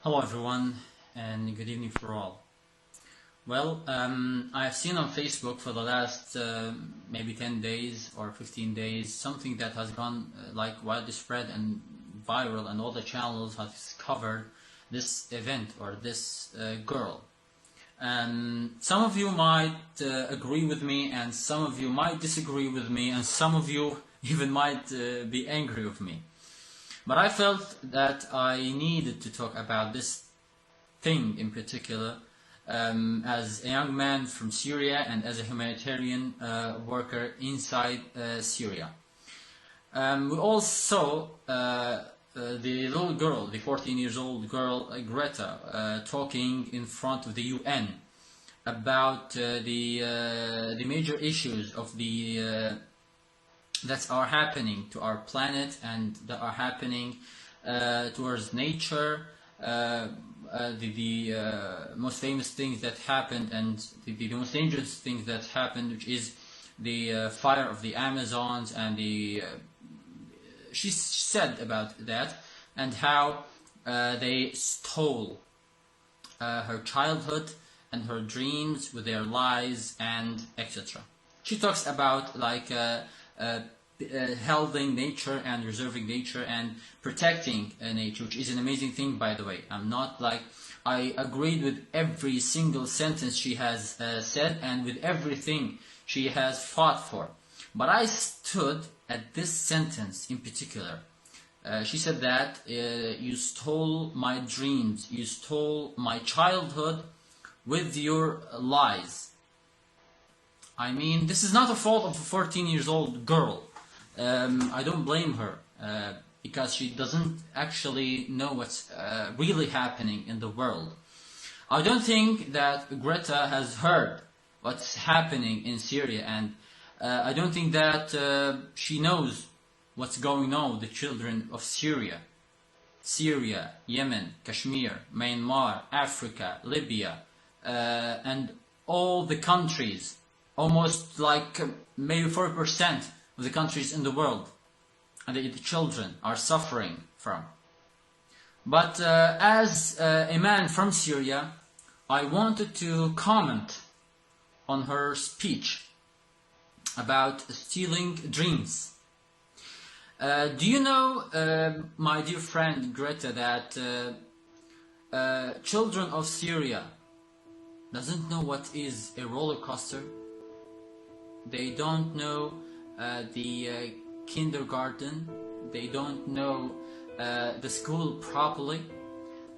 Hello everyone, and good evening for all. Well, I have seen on Facebook for the last maybe 10 days or 15 days something that has gone like widely spread and viral, and all the channels have covered this event or this girl. Some of you might agree with me, and some of you might disagree with me, and some of you even might be angry with me. But I felt that I needed to talk about this thing in particular as a young man from Syria and as a humanitarian worker inside Syria. We all saw the little girl, the 14 years old girl, Greta, talking in front of the UN about the major issues of that are happening to our planet and that are happening towards nature. The most famous things that happened and the most dangerous things that happened, which is the fire of the Amazons, and she said about that and how they stole her childhood and her dreams with their lies and etc. She talks about like holding nature and reserving nature and protecting nature, which is an amazing thing, by the way. I'm not like, I agreed with every single sentence she has said and with everything she has fought for. But I stood at this sentence in particular. She said that you stole my dreams, you stole my childhood with your lies. I mean, this is not the fault of a 14 years old girl. I don't blame her because she doesn't actually know what's really happening in the world. I don't think that Greta has heard what's happening in Syria, and I don't think that she knows what's going on with the children of Syria, Yemen, Kashmir, Myanmar, Africa, Libya, and all the countries. Almost like maybe 4% of the countries in the world, and the children are suffering from. But as a man from Syria, I wanted to comment on her speech about stealing dreams. Do you know, my dear friend Greta, that children of Syria doesn't know what is a roller coaster? They don't know the kindergarten. They don't know the school properly.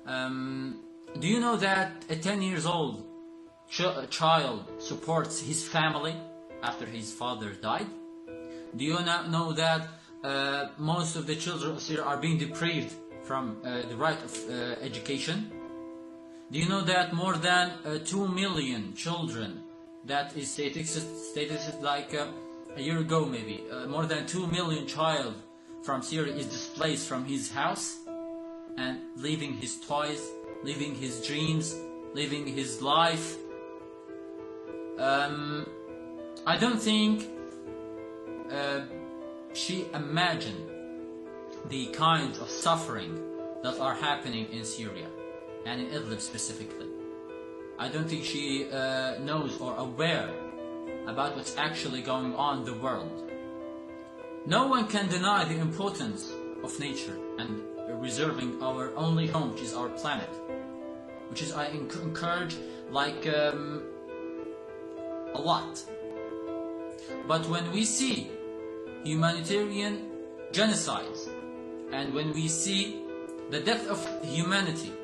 Do you know that a 10 years old child supports his family after his father died? Do you not know that most of the children of Syria are being deprived from the right of education? Do you know that more than 2 million children, that is statistics like a year ago maybe, more than 2 million child from Syria is displaced from his house and leaving his toys, leaving his dreams, leaving his life? I don't think she imagined the kinds of suffering that are happening in Syria and in Idlib specifically. I don't think she knows or aware about what's actually going on in the world. No one can deny the importance of nature and reserving our only home, which is our planet, which is I encourage like a lot. But when we see humanitarian genocides, and when we see the death of humanity,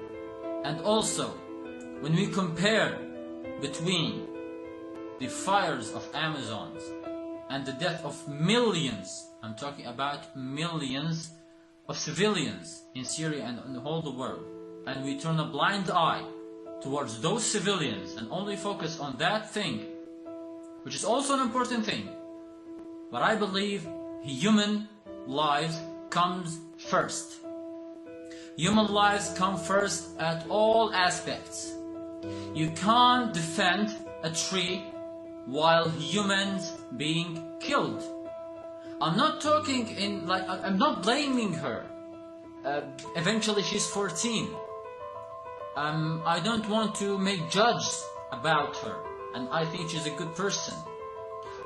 and also when we compare between the fires of Amazons and the death of millions, I'm talking about millions of civilians in Syria and in the whole world, and we turn a blind eye towards those civilians and only focus on that thing, which is also an important thing, but I believe human lives comes first. Human lives come first at all aspects. You can't defend a tree while humans being killed. I'm not talking I'm not blaming her. Eventually she's 14. I don't want to make judges about her, and I think she's a good person.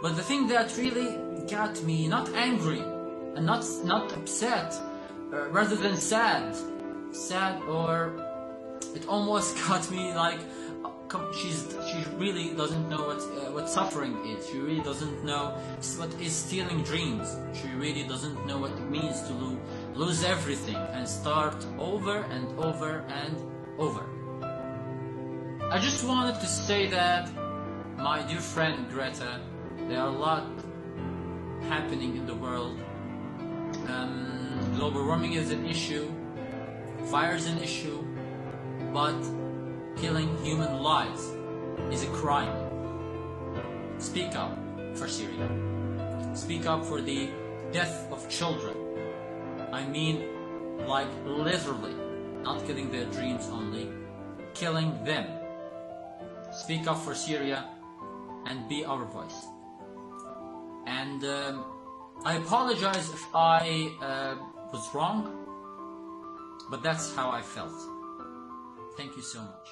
But the thing that really got me not angry and not upset, rather than sad, or it almost got me like she really doesn't know what suffering is. She really doesn't know what is stealing dreams. She really doesn't know what it means to lose everything and start over and over and over. I just wanted to say that, my dear friend Greta, there are a lot happening in the world. Global warming is an issue, fire is an issue, but killing human lives is a crime. Speak up for Syria. Speak up for the death of children. I mean, like literally, not killing their dreams only, killing them. Speak up for Syria and be our voice. And I apologize if I was wrong, but that's how I felt. Thank you so much.